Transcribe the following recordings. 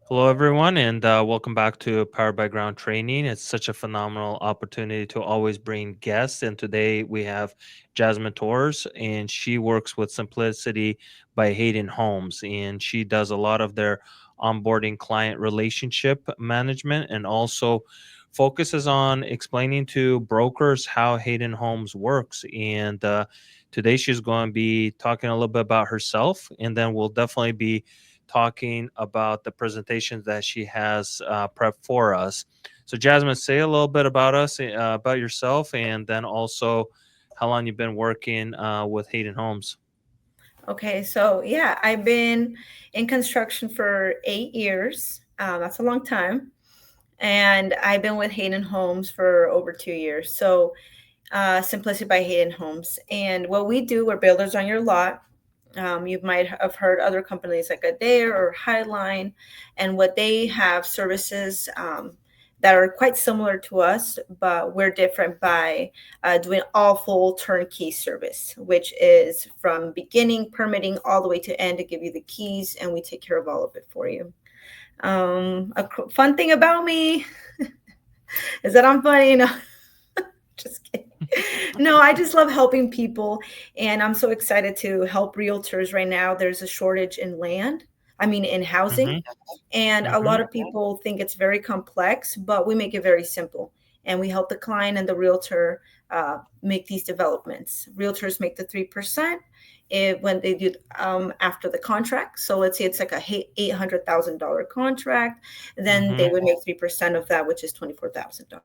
Hello, everyone, and welcome back to Powered by Ground Training. It's such a phenomenal opportunity to always bring guests. And today we have Jasmine Torres, and she works with Simplicity by Hayden Homes. And she does a lot of their onboarding client relationship management and also focuses on explaining to brokers how Hayden Homes works. And today she's going to be talking a little bit about herself, and then we'll definitely be talking about the presentations that she has prepped for us. So, Jasmine, say a little bit about us, about yourself, and then also how long you've been working with Hayden Homes. Okay, so yeah, I've been in construction for 8 years. That's a long time. And I've been with Hayden Homes for over 2 years. So, Simplicity by Hayden Homes. And what we do, we're builders on your lot. You might have heard other companies like Adair or Highline, and what they have services that are quite similar to us, but we're different by doing all full turnkey service, which is from beginning permitting all the way to end to give you the keys, and we take care of all of it for you. Fun thing about me is that I'm funny. No, just kidding. No, I just love helping people, and I'm so excited to help realtors right now. There's a shortage in land, I mean, in housing, Mm-hmm. and a Mm-hmm. lot of people think it's very complex, but we make it very simple. And we help the client and the realtor make these developments. Realtors make the 3% when they do after the contract. So let's say it's like a $800,000 contract, then Mm-hmm. they would make 3% of that, which is $24,000,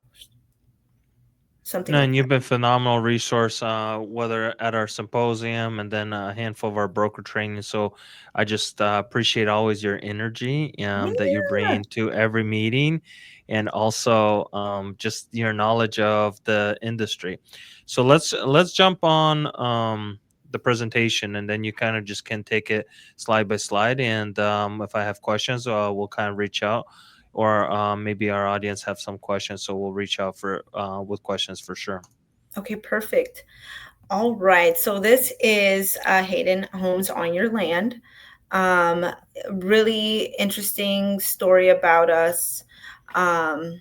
something No, like and that. you've been a phenomenal resource, whether at our symposium and then a handful of our broker training. So I just appreciate always your energy that you Yeah. bring to every meeting, and also just your knowledge of the industry. So let's jump on the presentation, and then you kind of just can take it slide by slide. And if I have questions, we'll kind of reach out, or maybe our audience have some questions, so we'll reach out for with questions for sure. Okay, perfect. All right. So this is Hayden Homes on Your Land. Um, Really interesting story about us. Um,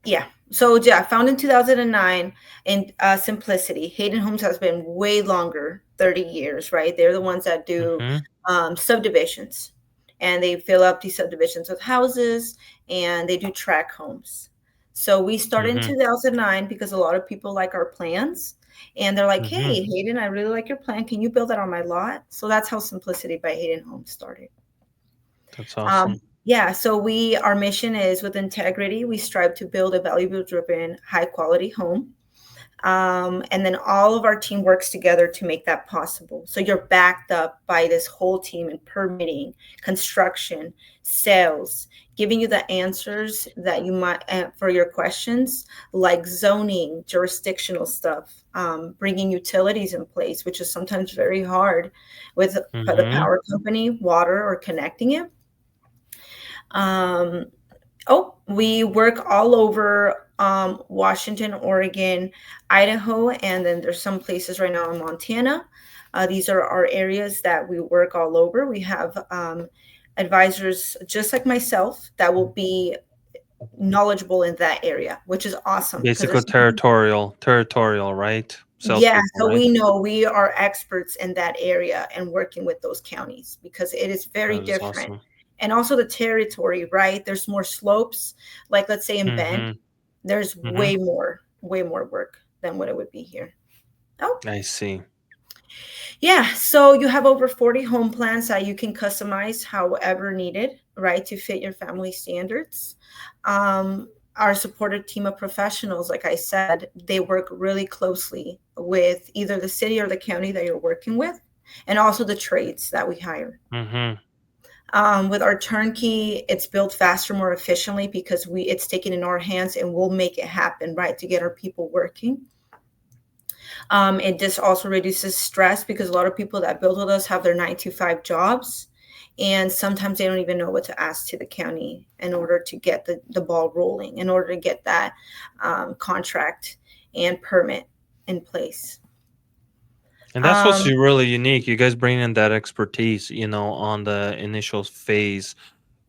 yeah. So yeah, found in 2009 in Simplicity. Hayden Homes has been way longer, 30 years, right? They're the ones that do Mm-hmm. subdivisions, and they fill up these subdivisions with houses, and they do track homes. So we started in Mm-hmm. 2009 because a lot of people like our plans, and they're like, Mm-hmm. "Hey, Hayden, I really like your plan. Can you build that on my lot?" So that's how Simplicity by Hayden Homes started. That's awesome. Yeah, so our mission is with integrity. We strive to build a value driven, high quality home. And then all of our team works together to make that possible. So you're backed up by this whole team in permitting, construction, sales, giving you the answers that you might for your questions, like zoning, jurisdictional stuff, bringing utilities in place, which is sometimes very hard with the Mm-hmm. power company, water, or connecting it. Um, we work all over Washington, Oregon, Idaho, and then there's some places right now in Montana. These are our areas that we work all over. We have advisors just like myself that will be knowledgeable in that area, which is awesome because Basically there's territorial, right? yeah, Salespeople, so right? we know we are experts in that area and working with those counties because it is very That is different. awesome. And also the territory, right? There's more slopes. Like let's say in Bend, Mm-hmm. there's Mm-hmm. way more work than what it would be here. Oh, I see. yeah. So you have over 40 home plans that you can customize however needed, right, to fit your family standards. Our supported team of professionals, like I said, they work really closely with either the city or the county that you're working with, and also the trades that we hire. Mm-hmm. With our turnkey, it's built faster, more efficiently because it's taken in our hands, and we'll make it happen, right, to get our people working. It just also reduces stress because a lot of people that build with us have their 9 to 5 jobs, and sometimes they don't even know what to ask to the county in order to get the ball rolling, in order to get that contract and permit in place. And that's what's Um, really unique. You guys bring in that expertise, on the initial phase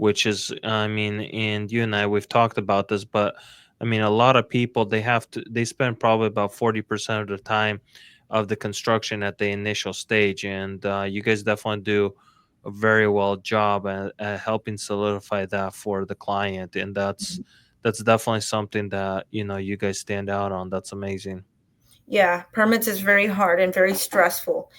which is, I mean, and you and I, we've talked about this, but I mean, a lot of people, they spend probably about 40% of the time of the construction at the initial stage. And you guys definitely do a very well job at helping solidify that for the client. And that's definitely something that, you guys stand out on. That's amazing. Yeah, permits is very hard and very stressful,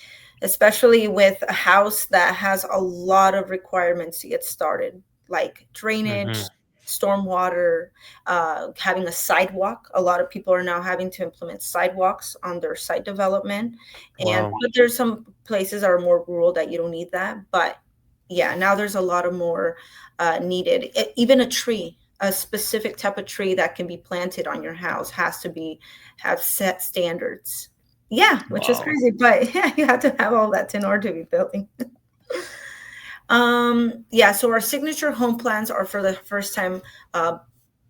especially with a house that has a lot of requirements to get started, like Hmm. drainage, stormwater, having a sidewalk. A lot of people are now having to implement sidewalks on their site development, and Wow. but there's some places that are more rural that you don't need that. But yeah, now there's a lot of more needed. Even a tree, a specific type of tree that can be planted on your house has to be have set standards. Yeah, which is Wow. crazy, but yeah, you have to have all that in order to be building. Yeah, so our signature home plans are for the first time, uh,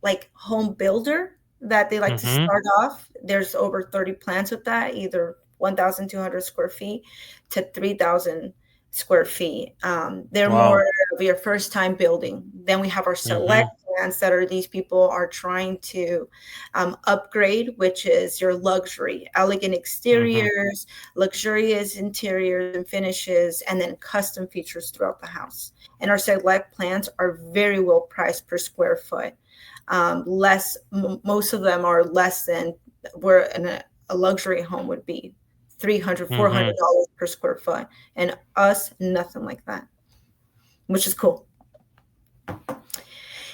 like home builder that they like to Hmm. start off. There's over 30 plans with that, either 1,200 square feet to 3,000 square feet. They're more Wow. of your first time building. Then we have our select Hmm. plans that are these people are trying to upgrade, which is your luxury, elegant Hmm. exteriors, luxurious interiors and finishes, and then custom features throughout the house. And our select plans are very well priced per square foot. Most of them are less than where a luxury home would be, 300, Hmm. $400 per square foot. And us, nothing like that, which is cool.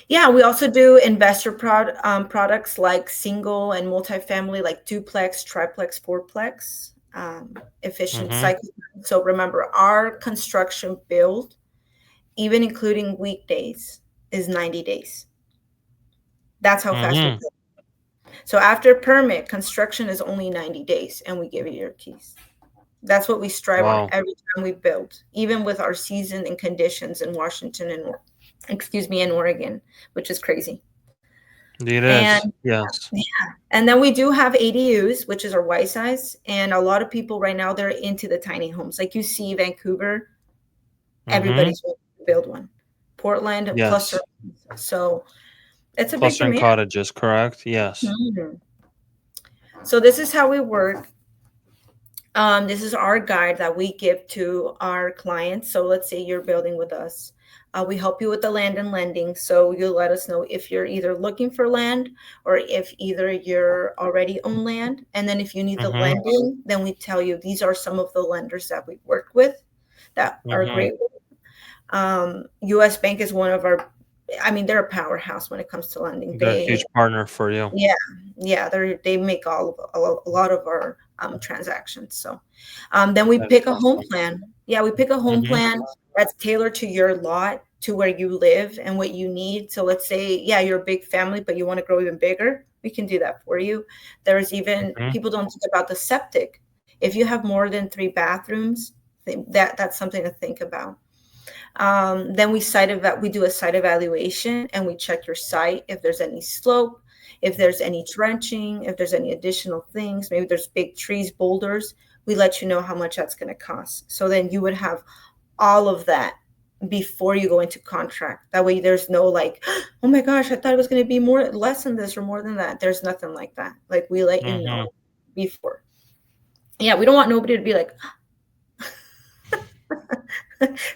Yeah, we also do investor products like single and multifamily, like duplex, triplex, fourplex, efficient Hmm. cycle. So remember, our construction build, even including weekdays, is 90 days. That's how fast we Hmm. build. So after permit, construction is only 90 days, and we give you your keys. That's what we strive on Wow. every time we build, even with our season and conditions in Washington and in Oregon, which is crazy. It is. And Yes. yeah, and then we do have ADUs, which is our white size. And a lot of people right now they're into the tiny homes. Like you see Vancouver, Hmm. everybody's wanting to build one. Portland, cluster. Yes. So it's a big Clustering demand. cottages, correct? Yes. Mhm. So this is how we work. This is our guide that we give to our clients. So let's say you're building with us. We help you with the land and lending. So you'll let us know if you're either looking for land or if either you're already own land. And then if you need the Hmm. lending, then we tell you these are some of the lenders that we work with that are Hmm. great. US Bank is one of our, I mean, they're a powerhouse when it comes to lending. They're a huge partner for you. Yeah, yeah, they make a lot of our transactions. So then we That's pick a home awesome. plan. Yeah, we pick a home Hmm. plan that's tailored to your lot, to where you live and what you need. So let's say, yeah, you're a big family, but you want to grow even bigger. We can do that for you. There's even Hmm. people don't think about the septic. If you have more than 3 bathrooms, that's something to think about. Then we do a site evaluation and we check your site if there's any slope, if there's any drenching, if there's any additional things, maybe there's big trees, boulders. We let you know how much that's going to cost. So then you would have all of that before you go into contract. That way there's no like, oh my gosh, I thought it was going to be more less than this or more than that. There's nothing like that. Like we let you know Hmm. before. Yeah, we don't want nobody to be like,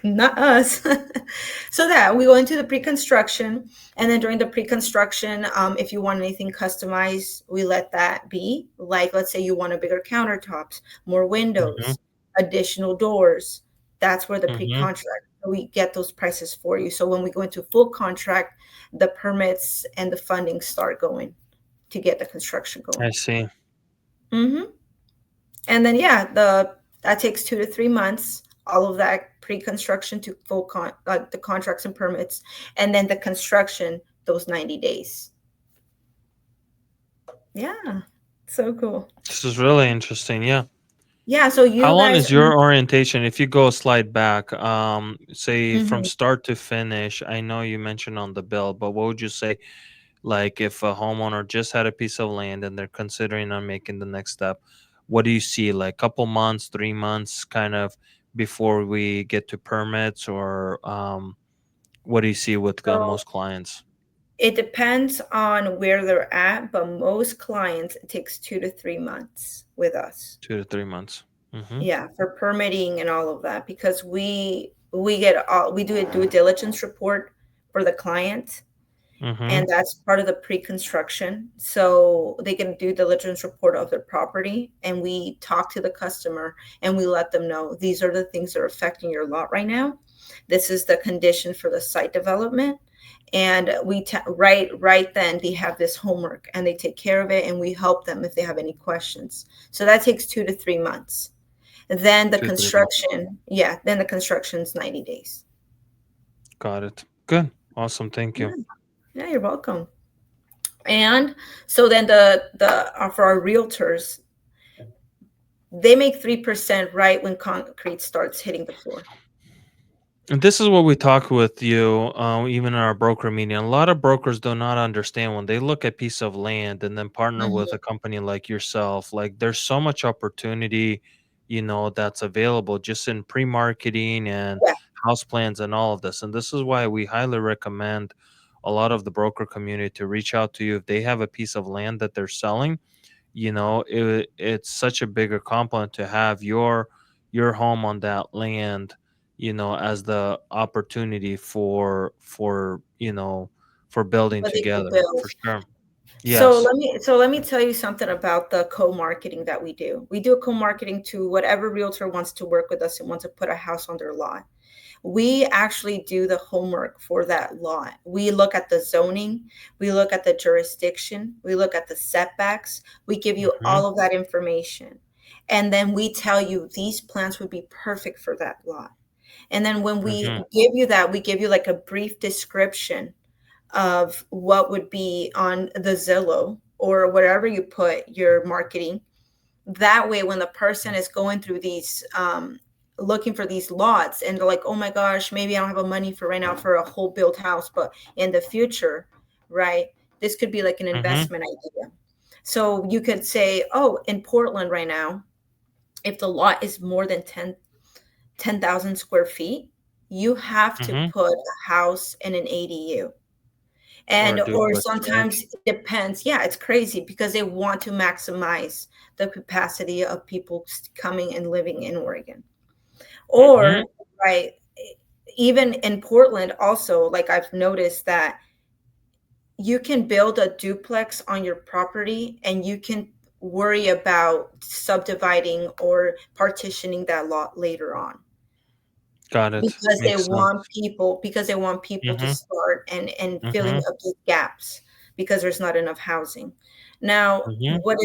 not us. So that we go into the pre-construction, and then during the pre-construction, if you want anything customized, we let that be. Like, let's say you want a bigger countertops, more Hmm. windows, additional doors. That's where the Hmm. pre-contract. We get those prices for you. So when we go into full contract, the permits and the funding start going to get the construction going. I see. Hmm. And then yeah, the that takes 2 to 3 months. All of that pre-construction to like the contracts and permits, and then the construction those 90 days. Yeah, so cool. This is really interesting. Yeah. Yeah, so How you long guys. is your orientation? If you go a slide back, say from Mhm. start to finish, I know you mentioned on the bill, but what would you say, like if a homeowner just had a piece of land and they're considering on making the next step, what do you see? Like couple months, 3 months, kind of before we get to permits, or What do you see with So most clients? it depends on where they're at, but most clients, it takes 2 to 3 months with us. 2 to 3 months. Mm-hmm. Yeah, for permitting and all of that, because we get all we do a due diligence report for the client, Mm-hmm. and that's part of the pre-construction. So they get a due diligence report of their property, and we talk to the customer and we let them know these are the things that are affecting your lot right now. This is the condition for the site development. And right then they have this homework and they take care of it, and we help them if they have any questions. So that takes 2 to 3 months. Then the 2 to 3 months. construction, yeah, then the construction's 90 days. Got it. Good. Awesome. Thank Yeah, you. yeah, you're welcome. And so then the for our realtors, they make 3% right when concrete starts hitting the floor. And this is what we talk with you, even in our broker meeting. A lot of brokers do not understand when they look at piece of land and then partner with Mhm. a company like yourself. Like there's so much opportunity, that's available just in pre-marketing and Yeah, house plans and all of this. And this is why we highly recommend a lot of the broker community to reach out to you if they have a piece of land that they're selling. It's such a bigger compliment to have your home on that land, as the opportunity for building but they could together build. for sure. So Yes. let me tell you something about the co-marketing that we do. We do a co-marketing to whatever realtor wants to work with us and wants to put a house on their lot. We actually do the homework for that lot. We look at the zoning, we look at the jurisdiction, we look at the setbacks. We give you Mhm. all of that information. And then we tell you these plants would be perfect for that lot. And then when we Mhm. give you that, we give you like a brief description of what would be on the Zillow or wherever you put your marketing. That way, when the person is going through these, looking for these lots, and they're like, oh my gosh, maybe I don't have a money for right now for a whole built house, but in the future, right, this could be like an Mhm. investment idea. So you could say, oh, in Portland right now, if the lot is more than 10,000 square feet, you have to Mhm. put a house and an ADU. Or And a or duplex, right? sometimes it depends. Yeah, it's crazy because they want to maximize the capacity of people coming and living in Oregon. Or, Mhm. right, even in Portland also, like I've noticed that you can build a duplex on your property and you can worry about subdividing or partitioning that lot later on. Got it. Because they Makes sense. want people to Mhm. start and filling Mhm. up these gaps because there's not enough housing. Now, Mhm. what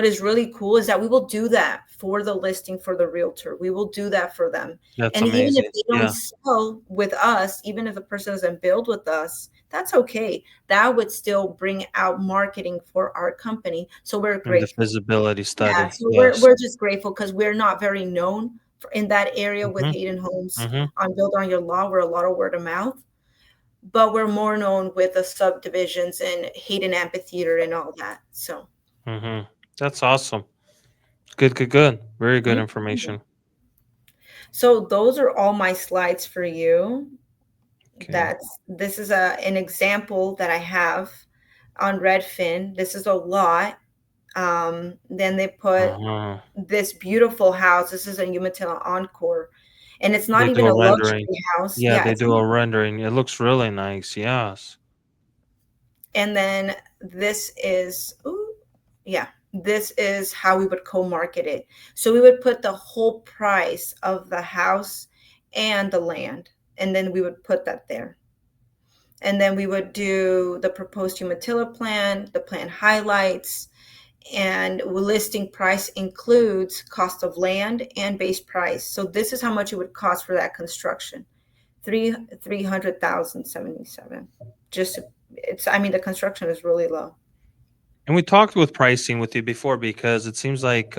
is really cool is that we will do that for the listing for the realtor. We will do that for them. That's And even if amazing. they don't Yeah. sell with us, even if the person doesn't build with us, that's okay. That would still bring out marketing for our company. So we're And the grateful. feasibility Yeah, study. so Yes. we're just grateful because we're not very known in that area with Mhm. Hayden Homes Mhm. on Build on Your Law. We're a lot of word of mouth, but we're more known with the subdivisions and Hayden Amphitheater and all that. So Mhm. That's awesome. Good, good, good. Very good thank you. information. So those are all my slides for you. Okay. That's this is an example that I have on Redfin. This is a lot. Then they put Uh-huh. this beautiful house. This is a Umatilla Encore, and it's not They do even a a rendering. luxury house. Yeah, Yeah, they it's do a rendering. It looks really nice. Yes. and then this is ooh, yeah, this is how we would co-market it. So we would put the whole price of the house and the land, and then we would put that there. And then we would do the proposed umatilla plan, the plan highlights, and listing price includes cost of land and base price. So this is how much it would cost for that construction. Three hundred thousand 77. Just it's I mean the construction is really low. And we talked with pricing with you before because it seems like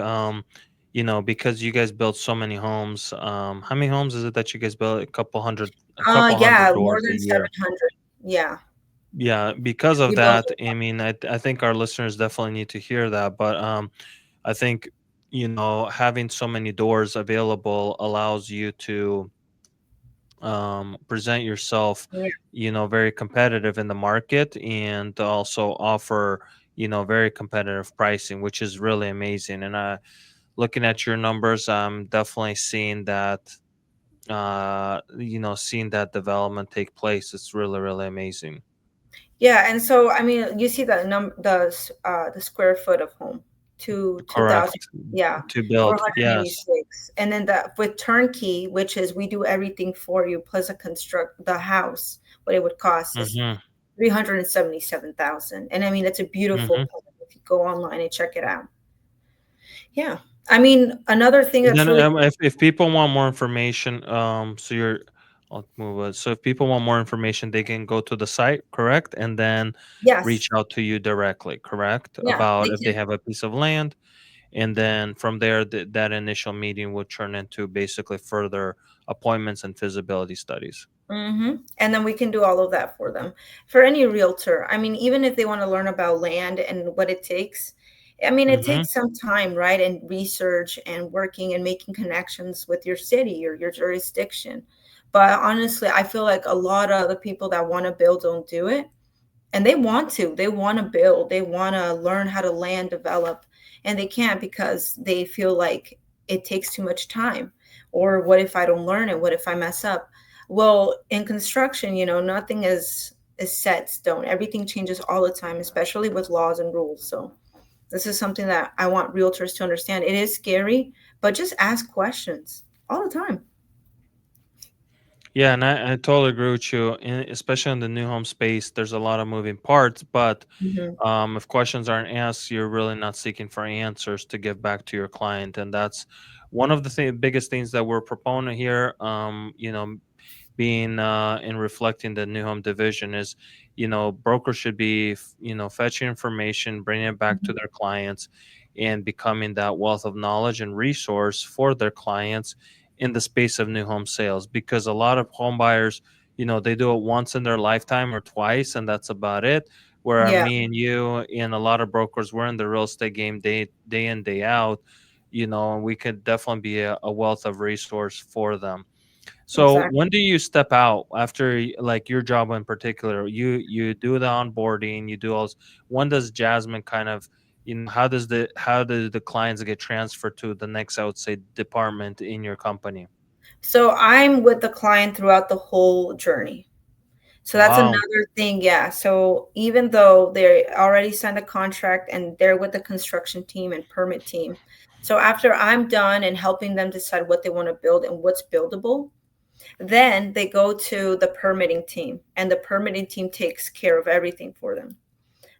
because you guys built so many homes. How many homes is it that you guys built? A couple hundred Yeah, more doors a than year. 700. Yeah. Yeah, because of We built that, I mean, I think our listeners definitely need to hear that. But I think having so many doors available allows you to present yourself, Yeah. very competitive in the market, and also offer, very competitive pricing, which is really amazing. And looking at your numbers, I'm definitely seeing that development take place. It's really, really amazing. Yeah, and so I mean, you see the square foot of home, 2,000, Correct. yeah, To four build, hundred eighty yes. six, and then the with turnkey, which is we do everything for you plus a construct the house. What it would cost is Hmm. 377,000, and I mean it's a beautiful Hmm. home. If you go online and check it out, yeah. I mean, another thing And that's then, really if people want more information, I'll move it. So if people want more information, they can go to the site, correct? And then reach yes, out to you directly, correct? yeah, About they if they can. have a piece of land. And then from there, that initial meeting would turn into basically further appointments and feasibility studies. And then we can do all of that for them. For any realtor, I mean, even if they want to learn about land and what it takes, I mean, it Hmm. takes some time, right? And research and working and making connections with your city or your jurisdiction. But honestly, I feel like a lot of the people that want to build don't do it, and they want to build, they want to learn how to land develop, and they can't because they feel like it takes too much time, or what if I don't learn it, what if I mess up? Well, in construction, nothing is set stone, everything changes all the time, especially with laws and rules. So this is something that I want realtors to understand. It is scary, but just ask questions all the time. Yeah, and I totally agree with you. Especially in the new home space, there's a lot of moving parts, but Hmm. if questions aren't asked, you're really not seeking for answers to give back to your client, and that's one of the biggest things that we're proponent here. Being in reflecting the new home division is, brokers should be fetching information, bringing it back to their clients, and becoming that wealth of knowledge and resource for their clients in the space of new home sales, because a lot of home buyers, they do it once in their lifetime or twice, and that's about it. Where Yeah, me and you and a lot of brokers, we're in the real estate game day in, day out, and we could definitely be a wealth of resource for them. So exactly. when do you step out after like your job in particular? You do the onboarding, you do all this. When does Jasmine kind of, how do the clients get transferred to the next, I would say, department in your company? So I'm with the client throughout the whole journey. So that's Wow. another thing, yeah. So even though they already signed a contract and they're with the construction team and permit team, so after I'm done and helping them decide what they want to build and what's buildable, then they go to the permitting team, and the permitting team takes care of everything for them.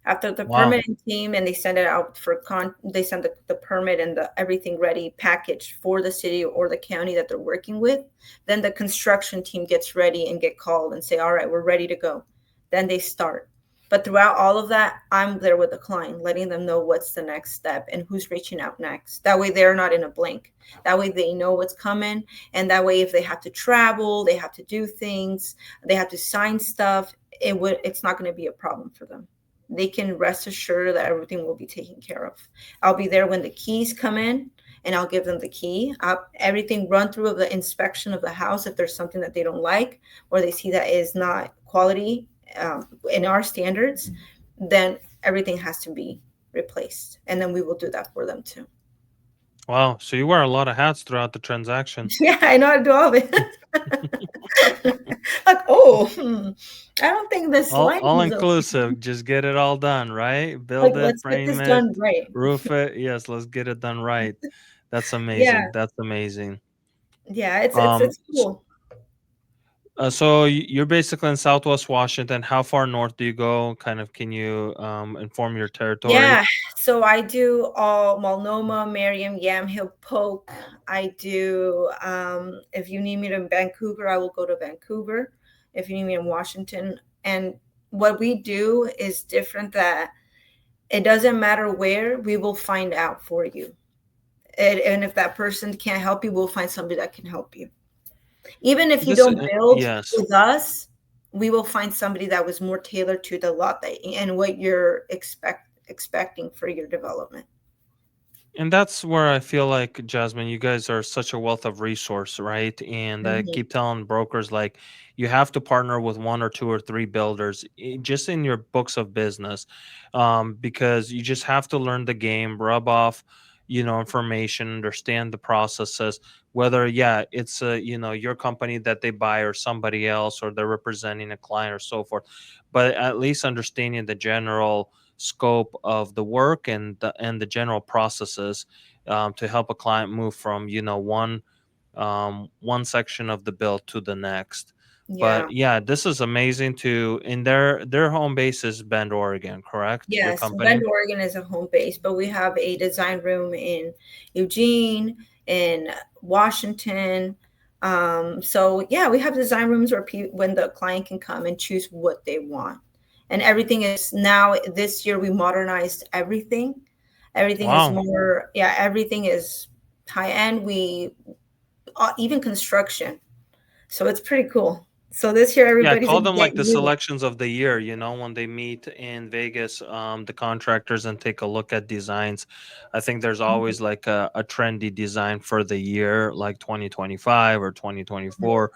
After the Wow. permitting team and they send it out for they send the permit and the everything ready package for the city or the county that they're working with, then the construction team gets ready and get called and say, all right, we're ready to go. Then they start. But throughout all of that, I'm there with the client, letting them know what's the next step and who's reaching out next. That way they're not in a blank. That way they know what's coming. And that way if they have to travel, they have to do things, they have to sign stuff, it's not going to be a problem for them. They can rest assured that everything will be taken care of. I'll be there when the keys come in, and I'll give them the key. Everything run through of the inspection of the house. If there's something that they don't like or they see that is not quality in our standards, then everything has to be replaced. And then we will do that for them too. Wow. So you wear a lot of hats throughout the transaction. Yeah, I know how to do all of it. Like, oh, I don't think this All lighting is okay. inclusive. Just get it all done, right? Like, Build it, let's get frame this it, done right. roof it. Yes, let's get it done right. That's Yeah, amazing. That's amazing. yeah, it's Um, it's cool. so you're basically in Southwest Washington. How far north do you go? Kind of, can you inform your territory? Yeah, so I do all Multnomah, Merriam, Yamhill, Polk. I do, if you need me to Vancouver, I will go to Vancouver. If you need me in Washington. And what we do is different, that it doesn't matter where, we will find out for you. And if that person can't help you, we'll find somebody that can help you. Even if you This, don't build yes. with us, we will find somebody that was more tailored to the lot that and what you're expecting for your development. And that's where I feel like, Jasmine, you guys are such a wealth of resource, right? And I Mhm. keep telling brokers, like, you have to partner with one or two or three builders just in your books of business, because you just have to learn the game, rub off, information, understand the processes. Whether, yeah, it's your company that they buy or somebody else, or they're representing a client or so forth, but at least understanding the general scope of the work and the general processes, to help a client move from one section of the bill to the next. But Yeah. yeah, this is amazing. To in their home base is Bend, Oregon, correct? Your Yes, Bend, company. Oregon is a home base, but we have a design room in Eugene, in Washington. So yeah, we have design rooms where when the client can come and choose what they want. And everything is now this year we modernized everything. Everything is Wow. more, yeah, everything is high end. We even construction. So it's pretty cool. So this year Yeah, everybody's call gonna them get like the new. selections of the year, when they meet in Vegas, the contractors, and take a look at designs. I think there's always like a trendy design for the year, like 2025 or 2024.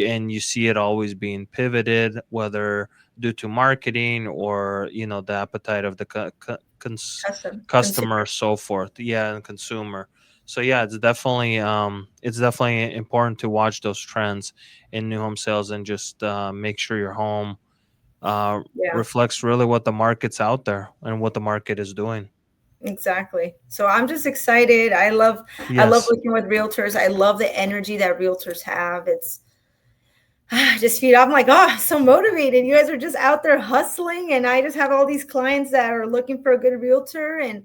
And you see it always being pivoted, whether due to marketing or, the appetite of the Custom customer, consumer. so forth. Yeah, and consumer. So yeah, it's definitely important to watch those trends in new home sales, and just make sure your home uh, Yeah. reflects really what the market's out there and what the market is doing. Exactly. So I'm just excited. I love Yes. working with realtors. I love the energy that realtors have. It's just feel I'm like, oh, so motivated. You guys are just out there hustling, and I just have all these clients that are looking for a good realtor, and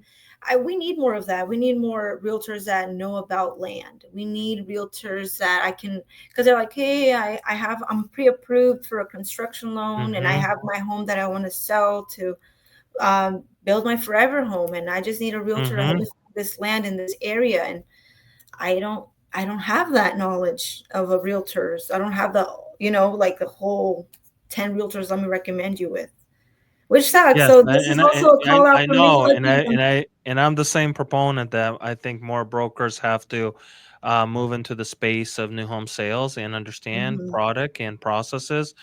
we need more of that. We need more realtors that know about land. We need realtors that I can, because they're like, hey, I'm pre-approved for a construction loan, and I Mm-hmm. have my home that I want to sell to build my forever home, and I just need a realtor to help Mm-hmm. me find this land in this area. And I don't I don't have that knowledge of a realtors. I don't have the, like the whole 10 realtors let me recommend you with. Which sucks. Yes, So I this is and also a I call out I for me. know, Let's be and I'm the same proponent that I think more brokers have to move into the space of new home sales and understand Mhm. product and processes,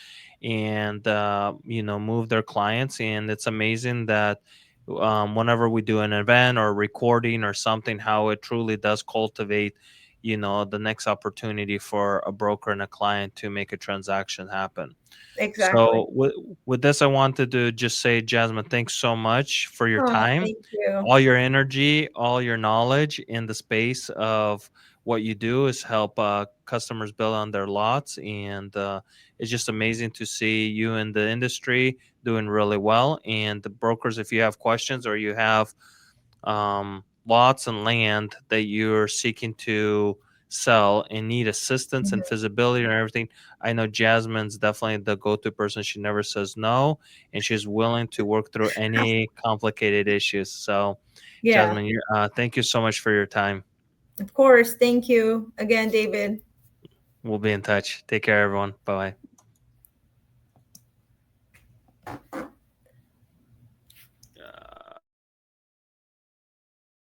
and move their clients. And it's amazing that whenever we do an event or recording or something, how it truly does cultivate the next opportunity for a broker and a client to make a transaction happen. Exactly. So with this, I wanted to just say, Jasmine, thanks so much for your Oh, time, thank you. all your energy, all your knowledge in the space of what you do is help customers build on their lots. And it's just amazing to see you in the industry doing really well. And the brokers, if you have questions or you have lots and land that you're seeking to sell and need assistance and Mhm. visibility and everything, I know Jasmine's definitely the go-to person. She never says no, and she's willing to work through any complicated issues. So, Yeah, Jasmine, thank you so much for your time. of course. Thank you again, David. We'll be in touch. Take care, everyone. Bye bye.